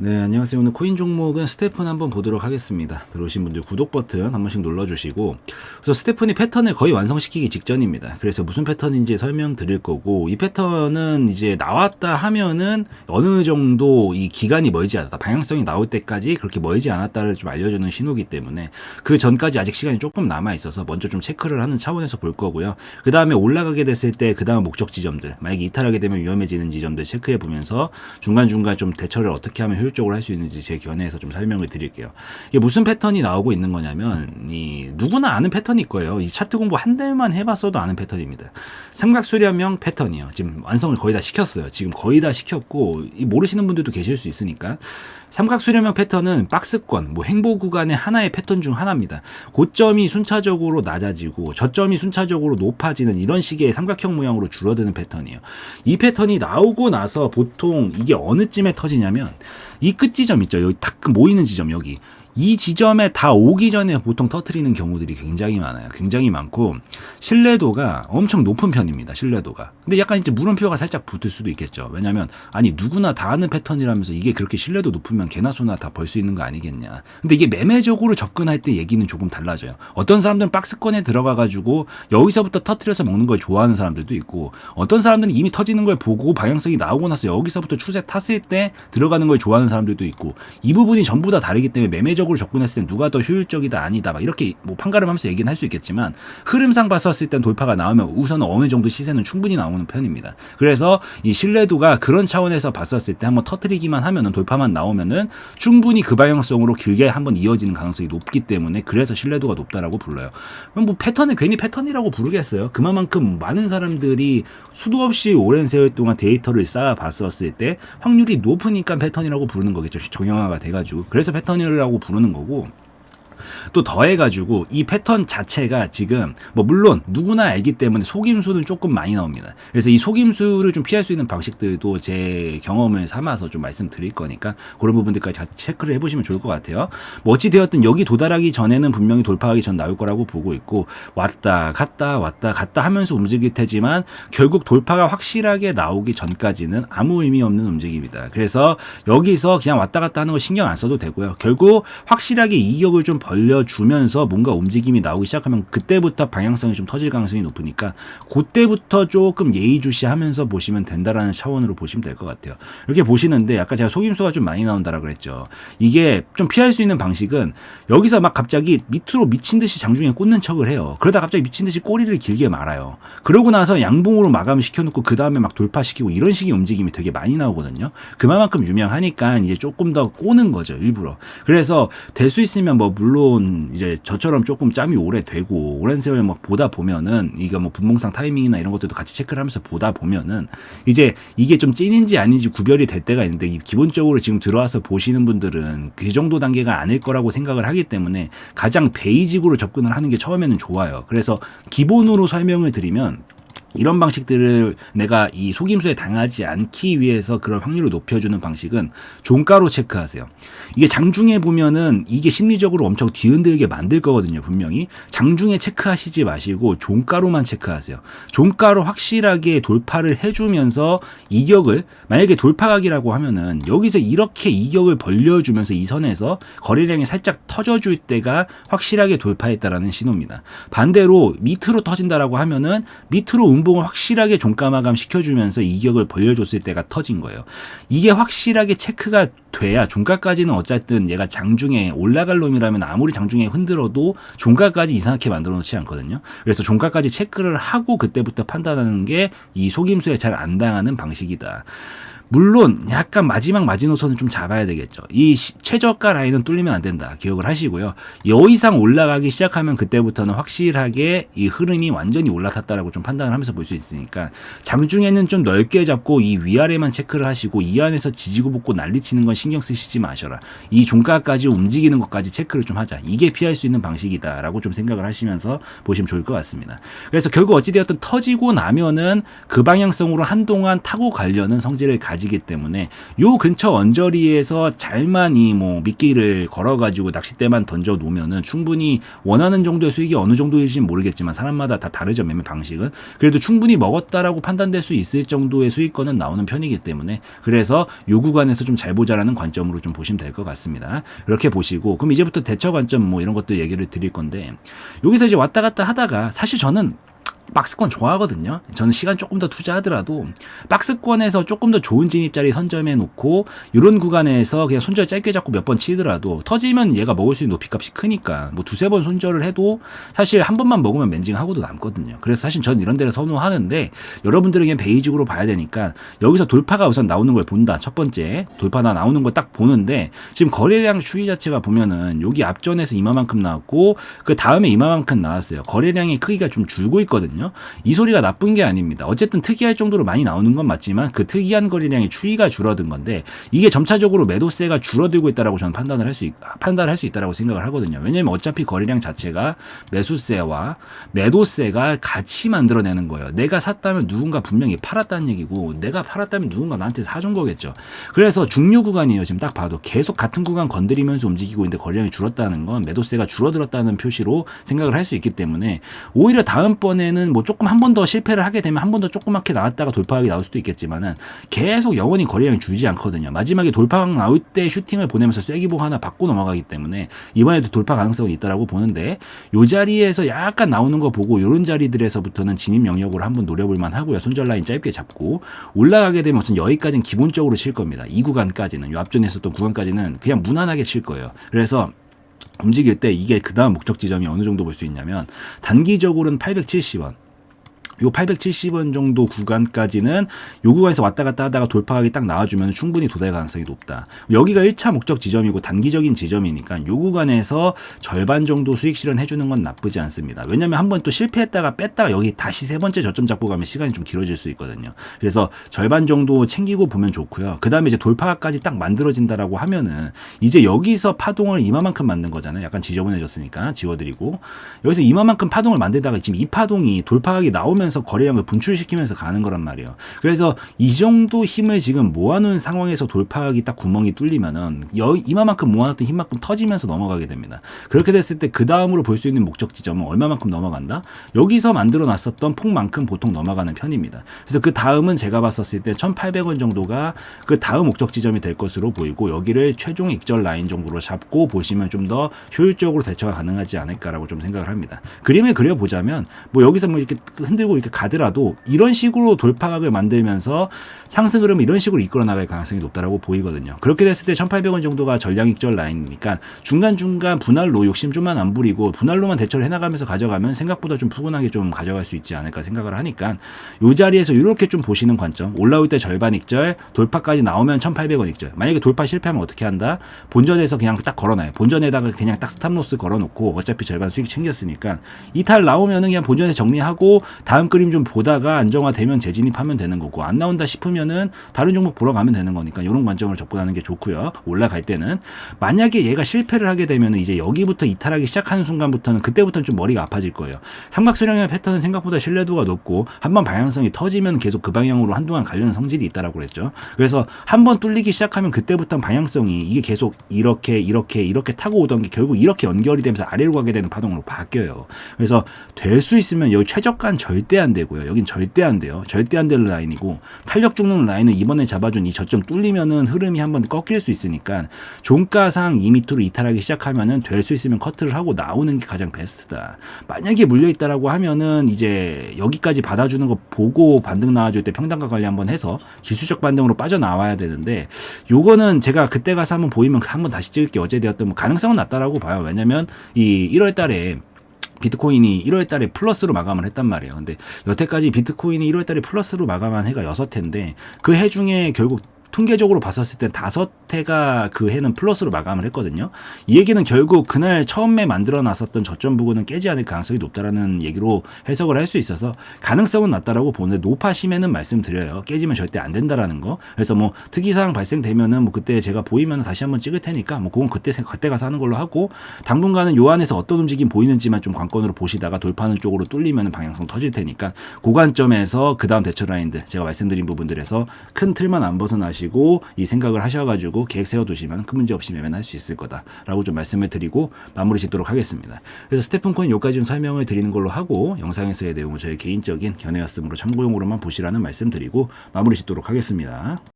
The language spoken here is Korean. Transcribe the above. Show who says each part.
Speaker 1: 네, 안녕하세요. 오늘 코인 종목은 스테픈 한번 보도록 하겠습니다. 들어오신 분들 구독 버튼 한 번씩 눌러주시고, 그래서 스테픈이 패턴을 거의 완성시키기 직전입니다. 그래서 무슨 패턴인지 설명드릴 거고, 이 패턴은 이제 나왔다 하면은 어느 정도 이 기간이 멀지 않았다, 방향성이 나올 때까지 그렇게 멀지 않았다를 좀 알려주는 신호기 때문에 그 전까지 아직 시간이 조금 남아 있어서 먼저 좀 체크를 하는 차원에서 볼 거고요. 그 다음에 올라가게 됐을 때 그 다음 목적 지점들, 만약에 이탈하게 되면 위험해지는 지점들 체크해 보면서 중간중간 좀 대처를 어떻게 하면 효율적으로 할 수 있는지 제 견해에서 좀 설명을 드릴게요. 이게 무슨 패턴이 나오고 있는 거냐면, 이 누구나 아는 패턴일 거예요. 이 차트 공부 한 달만 해봤어도 아는 패턴입니다. 삼각수렴형 패턴이요. 지금 완성을 거의 다 시켰어요. 지금 거의 다 시켰고, 모르시는 분들도 계실 수 있으니까. 삼각수렴형 패턴은 박스권, 횡보 구간의 하나의 패턴 중 하나입니다. 고점이 순차적으로 낮아지고 저점이 순차적으로 높아지는 이런 식의 삼각형 모양으로 줄어드는 패턴이에요. 이 패턴이 나오고 나서 보통 이게 어느 쯤에 터지냐면, 이 끝 지점 있죠. 여기 딱 모이는 지점, 여기. 이 지점에 다 오기 전에 보통 터트리는 경우들이 굉장히 많아요. 굉장히 많고, 신뢰도가 엄청 높은 편입니다. 신뢰도가. 근데 약간 이제 물음표가 살짝 붙을 수도 있겠죠. 왜냐면, 아니, 누구나 다 아는 패턴이라면서 이게 그렇게 신뢰도 높으면 개나 소나 다 벌 수 있는 거 아니겠냐. 근데 이게 매매적으로 접근할 때 얘기는 조금 달라져요. 어떤 사람들은 박스권에 들어가가지고 여기서부터 터트려서 먹는 걸 좋아하는 사람들도 있고, 어떤 사람들은 이미 터지는 걸 보고 방향성이 나오고 나서 여기서부터 추세 탔을 때 들어가는 걸 좋아하는 사람들도 있고, 이 부분이 전부 다 다르기 때문에 매매적으로 접근했을 때 누가 더 효율적이다 아니다 막 이렇게 판가름하면서 얘기는 할 수 있겠지만, 흐름상 봤었을 땐 돌파가 나오면 우선은 어느 정도 시세는 충분히 나오는 편입니다. 그래서 이 신뢰도가 그런 차원에서 봤었을 때 한번 터트리기만 하면은, 돌파만 나오면은 충분히 그 방향성으로 길게 한번 이어지는 가능성이 높기 때문에, 그래서 신뢰도가 높다라고 불러요. 그럼 패턴을 괜히 패턴이라고 부르겠어요? 그만큼 많은 사람들이 수도 없이 오랜 세월 동안 데이터를 쌓아봤었을 때 확률이 높으니까 패턴이라고 부르는 거겠죠. 정형화가 돼가지고. 그래서 패턴이라고 부르는 거고, 또 더해가지고 이 패턴 자체가 지금 물론 누구나 알기 때문에 속임수는 조금 많이 나옵니다. 그래서 이 속임수를 좀 피할 수 있는 방식들도 제 경험을 삼아서 좀 말씀드릴 거니까 그런 부분들까지 같이 체크를 해보시면 좋을 것 같아요. 어찌되었든 여기 도달하기 전에는 분명히 돌파하기 전 나올 거라고 보고 있고, 왔다 갔다 하면서 움직일 테지만 결국 돌파가 확실하게 나오기 전까지는 아무 의미 없는 움직임이다. 그래서 여기서 그냥 왔다 갔다 하는 거 신경 안 써도 되고요. 결국 확실하게 이격을 좀 벌려주면서 뭔가 움직임이 나오기 시작하면 그때부터 방향성이 좀 터질 가능성이 높으니까, 그때부터 조금 예의주시하면서 보시면 된다라는 차원으로 보시면 될 것 같아요. 이렇게 보시는데, 아까 제가 속임수가 좀 많이 나온다라 그랬죠. 이게 좀 피할 수 있는 방식은, 여기서 막 갑자기 밑으로 미친 듯이 장중에 꽂는 척을 해요. 그러다 갑자기 미친 듯이 꼬리를 길게 말아요. 그러고 나서 양봉으로 마감을 시켜놓고 그 다음에 막 돌파시키고, 이런 식의 움직임이 되게 많이 나오거든요. 그만큼 유명하니까 이제 조금 더 꼬는 거죠, 일부러. 그래서 될 수 있으면 물론 이제 저처럼 조금 짬이 오래되고 오랜 세월 보다 보면은, 이거 분봉상 타이밍이나 이런 것들도 같이 체크를 하면서 보다 보면은 이제 이게 좀 찐인지 아닌지 구별이 될 때가 있는데, 기본적으로 지금 들어와서 보시는 분들은 그 정도 단계가 아닐 거라고 생각을 하기 때문에 가장 베이직으로 접근을 하는 게 처음에는 좋아요. 그래서 기본으로 설명을 드리면, 이런 방식들을 내가 이 속임수에 당하지 않기 위해서 그런 확률을 높여주는 방식은 종가로 체크하세요. 이게 장중에 보면은 이게 심리적으로 엄청 뒤흔들게 만들 거거든요, 분명히. 장중에 체크하시지 마시고 종가로만 체크하세요. 종가로 확실하게 돌파를 해주면서 이격을, 만약에 돌파각이라고 하면은 여기서 이렇게 이격을 벌려주면서 이 선에서 거래량이 살짝 터져줄 때가 확실하게 돌파했다라는 신호입니다. 반대로 밑으로 터진다라고 하면은 밑으로 운봉을 확실하게 종가 마감 시켜주면서 이격을 벌려줬을 때가 터진 거예요. 이게 확실하게 체크가 돼야, 종가까지는 어쨌든 얘가 장중에 올라갈 놈이라면 아무리 장중에 흔들어도 종가까지 이상하게 만들어 놓지 않거든요. 그래서 종가까지 체크를 하고 그때부터 판단하는 게 이 속임수에 잘 안 당하는 방식이다. 물론 약간 마지막 마지노선을 좀 잡아야 되겠죠. 이 최저가 라인은 뚫리면 안 된다. 기억을 하시고요. 여 이상 올라가기 시작하면 그때부터는 확실하게 이 흐름이 완전히 올라탔다라고 좀 판단을 하면서 볼 수 있으니까, 장중에는 좀 넓게 잡고 이 위아래만 체크를 하시고, 이 안에서 지지고 볶고 난리치는 건 신경 쓰시지 마셔라. 이 종가까지 움직이는 것까지 체크를 좀 하자. 이게 피할 수 있는 방식이다라고 좀 생각을 하시면서 보시면 좋을 것 같습니다. 그래서 결국 어찌되었든 터지고 나면은 그 방향성으로 한동안 타고 가려는 성질을 가지 가지기 때문에 요 근처 언저리에서 잘만 이 뭐 미끼를 걸어가지고 낚싯대만 던져 놓으면은 충분히 원하는 정도의 수익이 어느 정도일지는 모르겠지만 사람마다 다 다르죠, 매매 방식은. 그래도 충분히 먹었다라고 판단될 수 있을 정도의 수익권은 나오는 편이기 때문에 그래서 요 구간에서 좀 잘 보자라는 관점으로 좀 보시면 될 것 같습니다. 이렇게 보시고 그럼 이제부터 대처 관점 뭐 이런 것도 얘기를 드릴 건데 여기서 이제 왔다 갔다 하다가 사실 저는 박스권 좋아하거든요. 저는 시간 조금 더 투자하더라도 박스권에서 조금 더 좋은 진입자리 선점해 놓고 이런 구간에서 그냥 손절 짧게 잡고 몇 번 치더라도 터지면 얘가 먹을 수 있는 높이값이 크니까 뭐 두세 번 손절을 해도 사실 한 번만 먹으면 맨징하고도 남거든요. 그래서 사실 저는 이런 데를 선호하는데 여러분들은 그냥 베이직으로 봐야 되니까 여기서 돌파가 우선 나오는 걸 본다. 첫 번째 돌파가 나오는 걸 딱 보는데 지금 거래량 추이 자체가 보면은 여기 앞전에서 이마만큼 나왔고 그 다음에 이마만큼 나왔어요. 거래량의 크기가 좀 줄고 있거든요. 이 소리가 나쁜 게 아닙니다. 어쨌든 특이할 정도로 많이 나오는 건 맞지만 그 특이한 거래량의 추이가 줄어든 건데 이게 점차적으로 매도세가 줄어들고 있다라고 저는 판단을 할 수 있다라고 생각을 하거든요. 왜냐면 어차피 거래량 자체가 매수세와 매도세가 같이 만들어내는 거예요. 내가 샀다면 누군가 분명히 팔았다는 얘기고 내가 팔았다면 누군가 나한테 사준 거겠죠. 그래서 중류 구간이에요. 지금 딱 봐도 계속 같은 구간 건드리면서 움직이고 있는데 거래량이 줄었다는 건 매도세가 줄어들었다는 표시로 생각을 할 수 있기 때문에 오히려 다음번에는 뭐 조금 한 번 더 실패를 하게 되면 한 번 더 조그맣게 나왔다가 돌파하기 나올 수도 있겠지만은 계속 영원히 거래량이 줄지 않거든요. 마지막에 돌파가 나올 때 슈팅을 보내면서 쐐기복 하나 받고 넘어가기 때문에 이번에도 돌파 가능성이 있다라고 보는데 요 자리에서 약간 나오는 거 보고 요런 자리들에서부터는 진입 영역으로 한번 노려볼 만하고요. 손절 라인 짧게 잡고 올라가게 되면 우선 여기까지는 기본적으로 칠 겁니다. 이 구간까지는 요 앞전에 있었던 구간까지는 그냥 무난하게 칠 거예요. 그래서 움직일 때 이게 그 다음 목적 지점이 어느 정도 볼 수 있냐면 단기적으로는 870원 요 870원 정도 구간까지는 요 구간에서 왔다 갔다 하다가 돌파하기 딱 나와주면 충분히 도달 가능성이 높다. 여기가 1차 목적 지점이고 단기적인 지점이니까 요 구간에서 절반 정도 수익 실현해주는 건 나쁘지 않습니다. 왜냐면 한번 또 실패했다가 뺐다가 여기 다시 세 번째 저점 잡고 가면 시간이 좀 길어질 수 있거든요. 그래서 절반 정도 챙기고 보면 좋고요. 그 다음에 이제 돌파까지 딱 만들어진다라고 하면은 이제 여기서 파동을 이마만큼 만든 거잖아요. 약간 지저분해졌으니까 지워드리고 여기서 이마만큼 파동을 만들다가 지금 이 파동이 돌파하기 나오면 거래량을 분출시키면서 가는 거란 말이에요. 그래서 이 정도 힘을 지금 모아놓은 상황에서 돌파하기 딱 구멍이 뚫리면은 이마만큼 모아놨던 힘만큼 터지면서 넘어가게 됩니다. 그렇게 됐을 때 그 다음으로 볼 수 있는 목적 지점은 얼마만큼 넘어간다? 여기서 만들어놨었던 폭만큼 보통 넘어가는 편입니다. 그래서 그 다음은 제가 봤었을 때 1,800원 정도가 그 다음 목적 지점이 될 것으로 보이고 여기를 최종 익절 라인 정도로 잡고 보시면 좀 더 효율적으로 대처가 가능하지 않을까라고 좀 생각을 합니다. 그림을 그려보자면 뭐 여기서 뭐 이렇게 흔들고 이렇게 가더라도 이런 식으로 돌파각을 만들면서 상승 흐름을 이런 식으로 이끌어 나갈 가능성이 높다라고 보이거든요. 그렇게 됐을 때 1,800원 정도가 전량 익절 라인이니까 중간중간 분할로 욕심 좀만 안 부리고 분할로만 대처를 해나가면서 가져가면 생각보다 좀 푸근하게 좀 가져갈 수 있지 않을까 생각을 하니까 이 자리에서 이렇게 좀 보시는 관점. 올라올 때 절반 익절, 돌파까지 나오면 1,800원 익절. 만약에 돌파 실패하면 어떻게 한다? 본전에서 그냥 딱 걸어놔요. 본전에다가 그냥 딱 스탑로스 걸어놓고 어차피 절반 수익 챙겼으니까 이탈 나오면은 그냥 본전에 정리하고 다음 그림 좀 보다가 안정화되면 재진입하면 되는 거고 안 나온다 싶으면은 다른 종목 보러 가면 되는 거니까 이런 관점을 접근하는 게 좋고요. 올라갈 때는 만약에 얘가 실패를 하게 되면은 이제 여기부터 이탈하기 시작하는 순간부터는 그때부터는 좀 머리가 아파질 거예요. 삼각수량의 패턴은 생각보다 신뢰도가 높고 한번 방향성이 터지면 계속 그 방향으로 한동안 가려는 성질이 있다라고 그랬죠. 그래서 한번 뚫리기 시작하면 그때부터는 방향성이 이게 계속 이렇게 타고 오던 게 결국 이렇게 연결이 되면서 아래로 가게 되는 파동으로 바뀌어요. 그래서 될 수 있으면 여기 최저가는 절대 안 되고요. 여긴 절대 안 돼요. 절대 안 될 라인이고 탄력 죽는 라인은 이번에 잡아준 이 저점 뚫리면은 흐름이 한번 꺾일 수 있으니까 종가상 2m로 이탈하기 시작하면은 될 수 있으면 커트를 하고 나오는 게 가장 베스트다. 만약에 물려 있다라고 하면은 이제 여기까지 받아주는 거 보고 반등 나와줄 때 평단가 관리 한번 해서 기술적 반등으로 빠져나와야 되는데 요거는 제가 그때 가서 한번 보이면 한번 다시 찍을게. 어제 되었던 뭐 가능성은 낮다라고 봐요. 왜냐면 이 1월 달에 비트코인이 1월 달에 플러스로 마감을 했단 말이에요. 근데 여태까지 비트코인이 1월 달에 플러스로 마감한 해가 6해인데 그 해 중에 결국 통계적으로 봤었을 때 5회가 그 해는 플러스로 마감을 했거든요. 이 얘기는 결국 그날 처음에 만들어 놨었던 저점 부근은 깨지 않을 가능성이 높다라는 얘기로 해석을 할 수 있어서 가능성은 낮다라고 보는데 높아심에는 말씀드려요. 깨지면 절대 안 된다라는 거. 그래서 뭐 특이사항 발생되면은 뭐 그때 제가 보이면 다시 한번 찍을 테니까 뭐 그건 그때 가서 하는 걸로 하고, 당분간은 요 안에서 어떤 움직임 보이는지만 좀 관건으로 보시다가 돌파하는 쪽으로 뚫리면 방향성 터질 테니까 그 관점에서 그 다음 대처 라인들 제가 말씀드린 부분들에서 큰 틀만 안 벗어나시고 이 생각을 하셔가지고 계획 세워두시면 큰 문제 없이 매매할 수 있을 거다라고 좀 말씀을 드리고 마무리 짓도록 하겠습니다. 그래서 스테픈 코인 요까지 좀 설명을 드리는 걸로 하고, 영상에서의 내용은 저의 개인적인 견해였으므로 참고용으로만 보시라는 말씀 드리고 마무리 짓도록 하겠습니다.